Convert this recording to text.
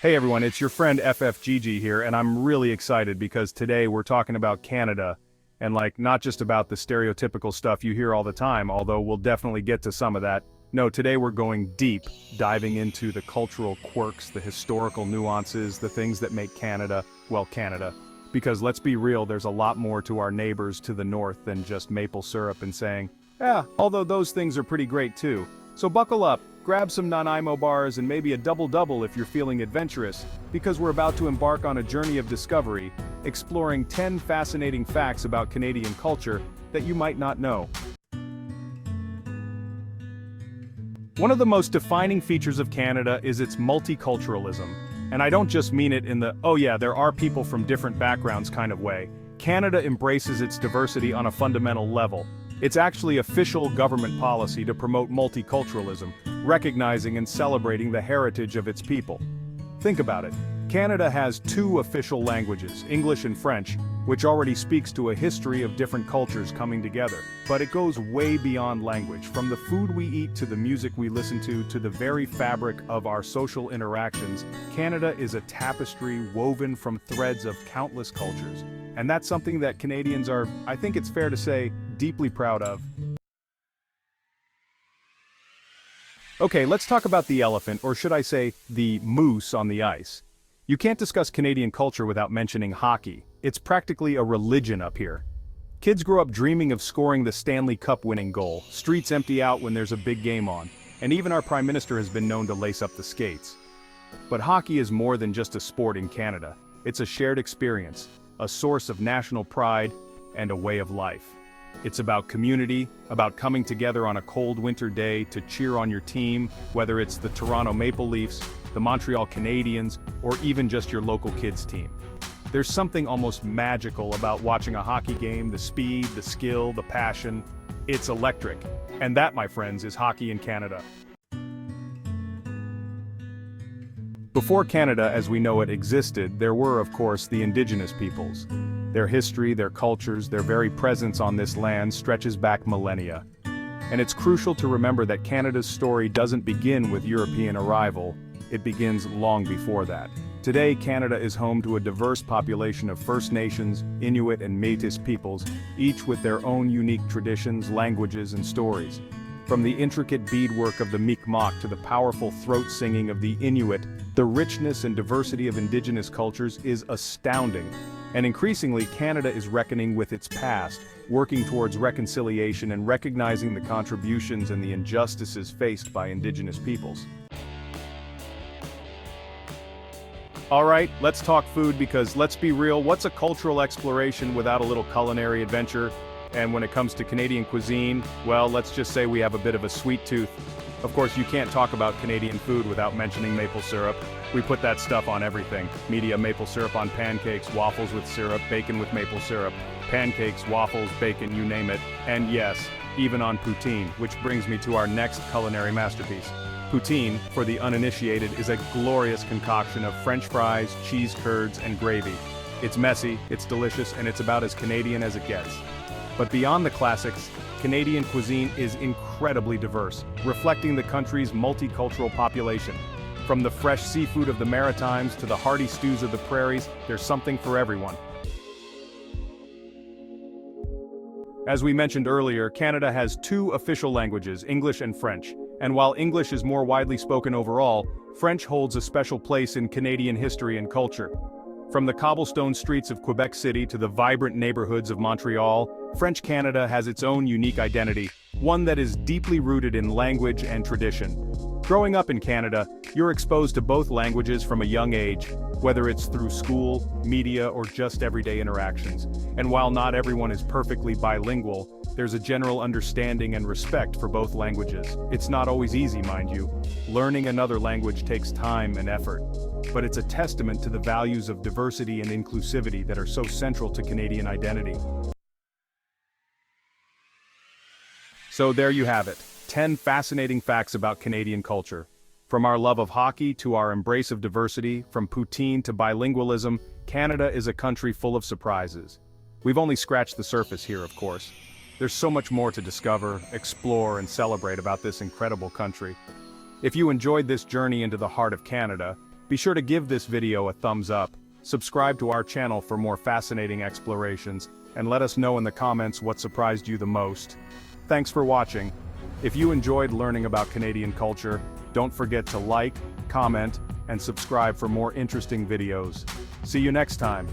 Hey everyone, it's your friend FFGG here, and I'm really excited because today we're talking about Canada, and not just about the stereotypical stuff you hear all the time, although we'll definitely get to some of that. No, today we're going deep, diving into the cultural quirks, the historical nuances, the things that make Canada, well, Canada. Because let's be real, there's a lot more to our neighbors to the north than just maple syrup and saying, yeah, although those things are pretty great too. So buckle up. Grab some Nanaimo bars and maybe a double-double if you're feeling adventurous, because we're about to embark on a journey of discovery, exploring 10 fascinating facts about Canadian culture that you might not know. One of the most defining features of Canada is its multiculturalism. And I don't just mean it in the, oh yeah, there are people from different backgrounds kind of way. Canada embraces its diversity on a fundamental level. It's actually official government policy to promote multiculturalism, recognizing and celebrating the heritage of its people. Think about it. Canada has two official languages, English and French, which already speaks to a history of different cultures coming together. But it goes way beyond language, from the food we eat to the music we listen to the very fabric of our social interactions. Canada is a tapestry woven from threads of countless cultures. And that's something that Canadians are, I think it's fair to say, deeply proud of. Okay, let's talk about the elephant, or should I say, the moose on the ice. You can't discuss Canadian culture without mentioning hockey. It's practically a religion up here. Kids grow up dreaming of scoring the Stanley Cup winning goal, streets empty out when there's a big game on, and even our Prime Minister has been known to lace up the skates. But hockey is more than just a sport in Canada. It's a shared experience, a source of national pride, and a way of life. It's about community, about coming together on a cold winter day to cheer on your team, whether it's the Toronto Maple Leafs, the Montreal Canadiens, or even just your local kids' team. There's something almost magical about watching a hockey game, the speed, the skill, the passion. It's electric. And that, my friends, is hockey in Canada. Before Canada as we know it existed, there were, of course, the Indigenous Peoples. Their history, their cultures, their very presence on this land stretches back millennia. And it's crucial to remember that Canada's story doesn't begin with European arrival, it begins long before that. Today, Canada is home to a diverse population of First Nations, Inuit and Métis peoples, each with their own unique traditions, languages and stories. From the intricate beadwork of the Mi'kmaq to the powerful throat singing of the Inuit, the richness and diversity of Indigenous cultures is astounding. And increasingly, Canada is reckoning with its past, working towards reconciliation and recognizing the contributions and the injustices faced by Indigenous peoples. Alright, let's talk food because let's be real, what's a cultural exploration without a little culinary adventure? And when it comes to Canadian cuisine, well, let's just say we have a bit of a sweet tooth. Of course, you can't talk about Canadian food without mentioning maple syrup. We put that stuff on everything. Media maple syrup on pancakes, waffles with syrup, bacon with maple syrup, pancakes, waffles, bacon, you name it. And yes, even on poutine, which brings me to our next culinary masterpiece. Poutine, for the uninitiated, is a glorious concoction of French fries, cheese curds, and gravy. It's messy, it's delicious, and it's about as Canadian as it gets. But beyond the classics, Canadian cuisine is incredibly diverse, reflecting the country's multicultural population. From the fresh seafood of the Maritimes to the hearty stews of the prairies, there's something for everyone. As we mentioned earlier, Canada has two official languages, English and French. And while English is more widely spoken overall, French holds a special place in Canadian history and culture. From the cobblestone streets of Quebec City to the vibrant neighborhoods of Montreal, French Canada has its own unique identity, one that is deeply rooted in language and tradition. Growing up in Canada, you're exposed to both languages from a young age, whether it's through school, media, or just everyday interactions. And while not everyone is perfectly bilingual, there's a general understanding and respect for both languages. It's not always easy, mind you. Learning another language takes time and effort. But it's a testament to the values of diversity and inclusivity that are so central to Canadian identity. So there you have it, 10 fascinating facts about Canadian culture. From our love of hockey to our embrace of diversity, from poutine to bilingualism, Canada is a country full of surprises. We've only scratched the surface here, of course. There's so much more to discover, explore, and celebrate about this incredible country. If you enjoyed this journey into the heart of Canada, Be sure to give this video a thumbs up, subscribe to our channel for more fascinating explorations, and let us know in the comments what surprised you the most. Thanks for watching. If you enjoyed learning about Canadian culture, don't forget to like, comment, and subscribe for more interesting videos. See you next time.